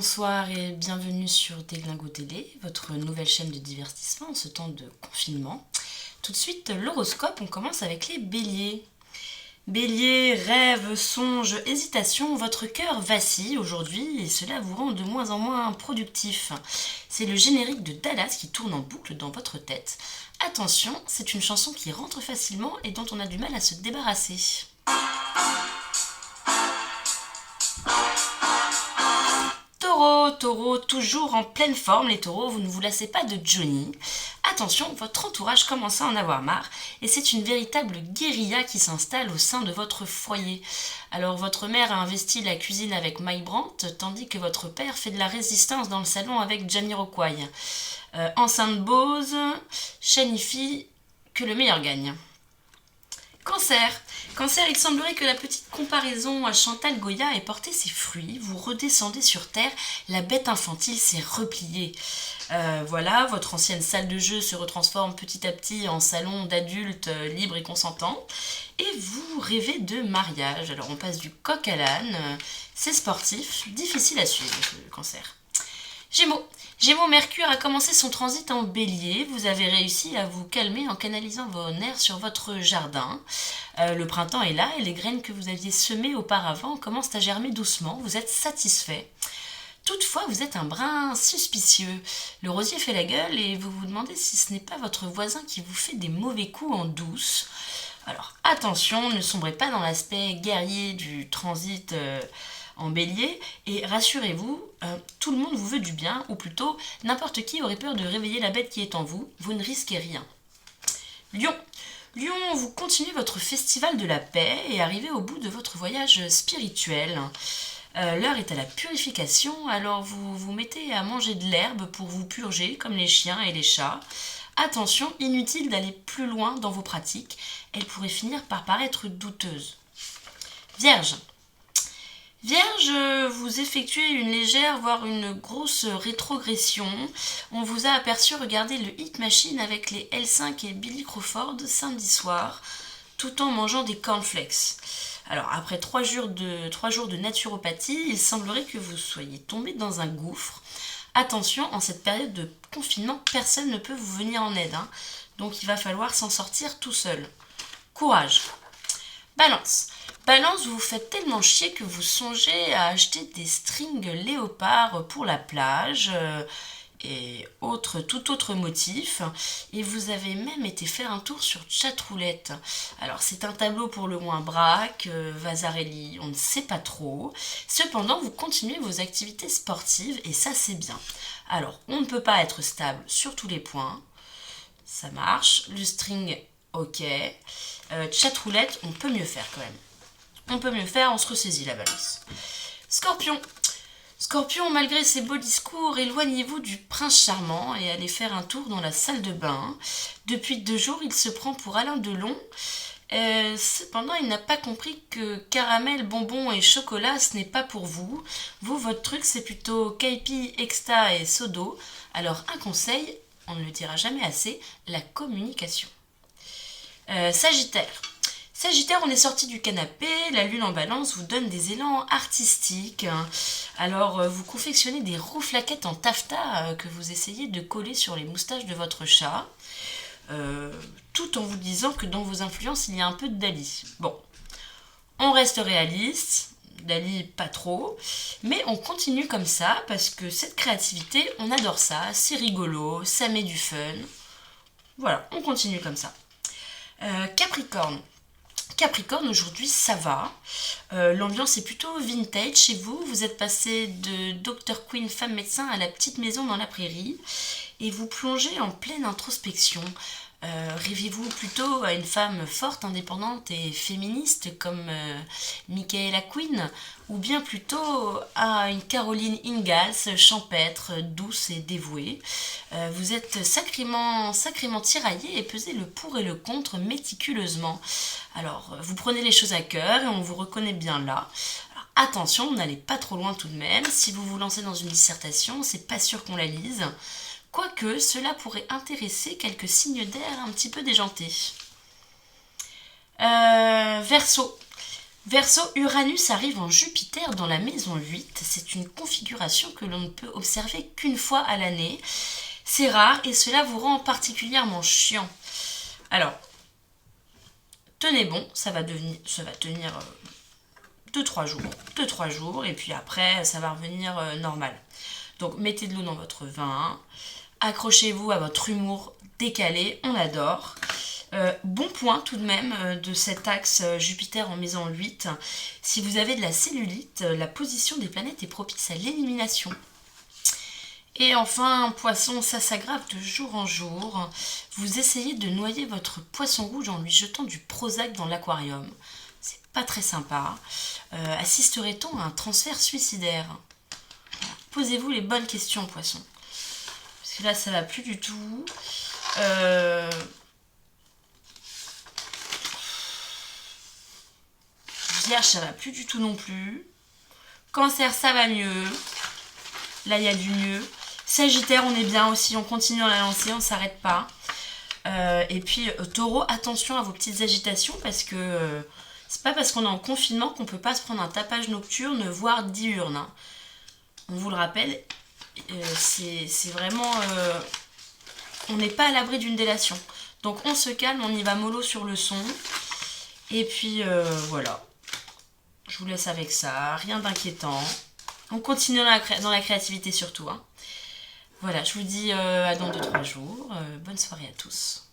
Bonsoir et bienvenue sur Déglingo Télé, votre nouvelle chaîne de divertissement en ce temps de confinement. Tout de suite, l'horoscope, on commence avec les béliers. Bélier, rêve, songe, hésitation, votre cœur vacille aujourd'hui et cela vous rend de moins en moins productif. C'est le générique de Dallas qui tourne en boucle dans votre tête. Attention, c'est une chanson qui rentre facilement et dont on a du mal à se débarrasser. Taureau, toujours en pleine forme les taureaux, vous ne vous lassez pas de Johnny. Attention, votre entourage commence à en avoir marre et c'est une véritable guérilla qui s'installe au sein de votre foyer. Alors votre mère a investi la cuisine avec Mike Brandt, tandis que votre père fait de la résistance dans le salon avec Jamiroquai. Enceinte Bose, Shanifi, que le meilleur gagne. Cancer, il semblerait que la petite comparaison à Chantal Goya ait porté ses fruits. Vous redescendez sur Terre, la bête infantile s'est repliée. Voilà, votre ancienne salle de jeu se retransforme petit à petit en salon d'adultes libres et consentants. Et vous rêvez de mariage. Alors on passe du coq à l'âne. C'est sportif, difficile à suivre, le Cancer. Gémeaux, Mercure a commencé son transit en bélier. Vous avez réussi à vous calmer en canalisant vos nerfs sur votre jardin. Le printemps est là et les graines que vous aviez semées auparavant commencent à germer doucement. Vous êtes satisfait. Toutefois, vous êtes un brin suspicieux. Le rosier fait la gueule et vous vous demandez si ce n'est pas votre voisin qui vous fait des mauvais coups en douce. Alors attention, ne sombrez pas dans l'aspect guerrier du transit en bélier et rassurez-vous, tout le monde vous veut du bien, ou plutôt n'importe qui aurait peur de réveiller la bête qui est en vous, vous ne risquez rien. Lion, vous continuez votre festival de la paix et arrivez au bout de votre voyage spirituel. L'heure est à la purification, alors vous vous mettez à manger de l'herbe pour vous purger comme les chiens et les chats. Attention, inutile d'aller plus loin dans vos pratiques, elles pourraient finir par paraître douteuses. Vierge, vous effectuez une légère, voire une grosse rétrogression. On vous a aperçu regarder le Hit Machine avec les L5 et Billy Crawford samedi soir, tout en mangeant des cornflakes. Alors, après 3 jours de naturopathie, il semblerait que vous soyez tombé dans un gouffre. Attention, en cette période de confinement, personne ne peut vous venir en aide, donc il va falloir s'en sortir tout seul. Courage. Balance, vous vous faites tellement chier que vous songez à acheter des strings léopards pour la plage et tout autre motif. Et vous avez même été faire un tour sur Chatroulette. Alors c'est un tableau pour le moins braque, Vasarely, on ne sait pas trop. Cependant, vous continuez vos activités sportives et ça c'est bien. Alors, on ne peut pas être stable sur tous les points. Ça marche. Le string, ok. Chatroulette, on peut mieux faire quand même. On se ressaisit la balance. Scorpion, malgré ses beaux discours, éloignez-vous du prince charmant et allez faire un tour dans la salle de bain. Depuis 2 jours, il se prend pour Alain Delon. Cependant, il n'a pas compris que caramel, bonbons et chocolat, ce n'est pas pour vous. Vous, votre truc, c'est plutôt kaipi, exta et sodo. Alors, un conseil, on ne le dira jamais assez, la communication. Sagittaire, on est sorti du canapé, la lune en balance vous donne des élans artistiques. Alors, vous confectionnez des rouflaquettes en taffetas que vous essayez de coller sur les moustaches de votre chat, tout en vous disant que dans vos influences, il y a un peu de Dali. Bon, on reste réaliste, Dali pas trop, mais on continue comme ça parce que cette créativité, on adore ça, c'est rigolo, ça met du fun. Voilà, on continue comme ça. Capricorne, aujourd'hui ça va. L'ambiance est plutôt vintage chez vous. Vous êtes passé de Dr Queen femme médecin à la petite maison dans la prairie et vous plongez en pleine introspection. Rêvez-vous plutôt à une femme forte, indépendante et féministe comme Michaela Quinn, ou bien plutôt à une Caroline Ingalls, champêtre, douce et dévouée. Vous êtes sacrément tiraillé et pesez le pour et le contre méticuleusement. Alors, vous prenez les choses à cœur et on vous reconnaît bien là. Alors, attention, n'allez pas trop loin tout de même. Si vous vous lancez dans une dissertation, c'est pas sûr qu'on la lise. Quoique, cela pourrait intéresser quelques signes d'air un petit peu déjantés. Verseau, Verseau, Uranus arrive en Jupiter dans la maison 8. C'est une configuration que l'on ne peut observer qu'une fois à l'année. C'est rare et cela vous rend particulièrement chiant. Alors, tenez bon, ça va tenir 2-3 jours. 2-3 jours et puis après, ça va revenir normal. Donc, mettez de l'eau dans votre vin. Accrochez-vous à votre humour décalé, on adore. Bon point tout de même de cet axe Jupiter en maison 8. Si vous avez de la cellulite, la position des planètes est propice à l'élimination. Et enfin, poisson, ça s'aggrave de jour en jour. Vous essayez de noyer votre poisson rouge en lui jetant du Prozac dans l'aquarium. C'est pas très sympa. Assisterait-on à un transfert suicidaire? Posez-vous les bonnes questions, poisson. Parce que là, ça va plus du tout. Vierge, ça va plus du tout non plus. Cancer, ça va mieux. Là, il y a du mieux. Sagittaire, on est bien aussi. On continue dans la lancée, on ne s'arrête pas. Et puis, Taureau, attention à vos petites agitations parce que c'est pas parce qu'on est en confinement qu'on peut pas se prendre un tapage nocturne, voire diurne. Hein. On vous le rappelle, c'est vraiment... on n'est pas à l'abri d'une délation. Donc, on se calme, on y va mollo sur le son. Et puis, voilà. Je vous laisse avec ça, rien d'inquiétant. On continue dans la créativité surtout. Hein. Voilà, je vous dis à dans 2-3 jours. Bonne soirée à tous.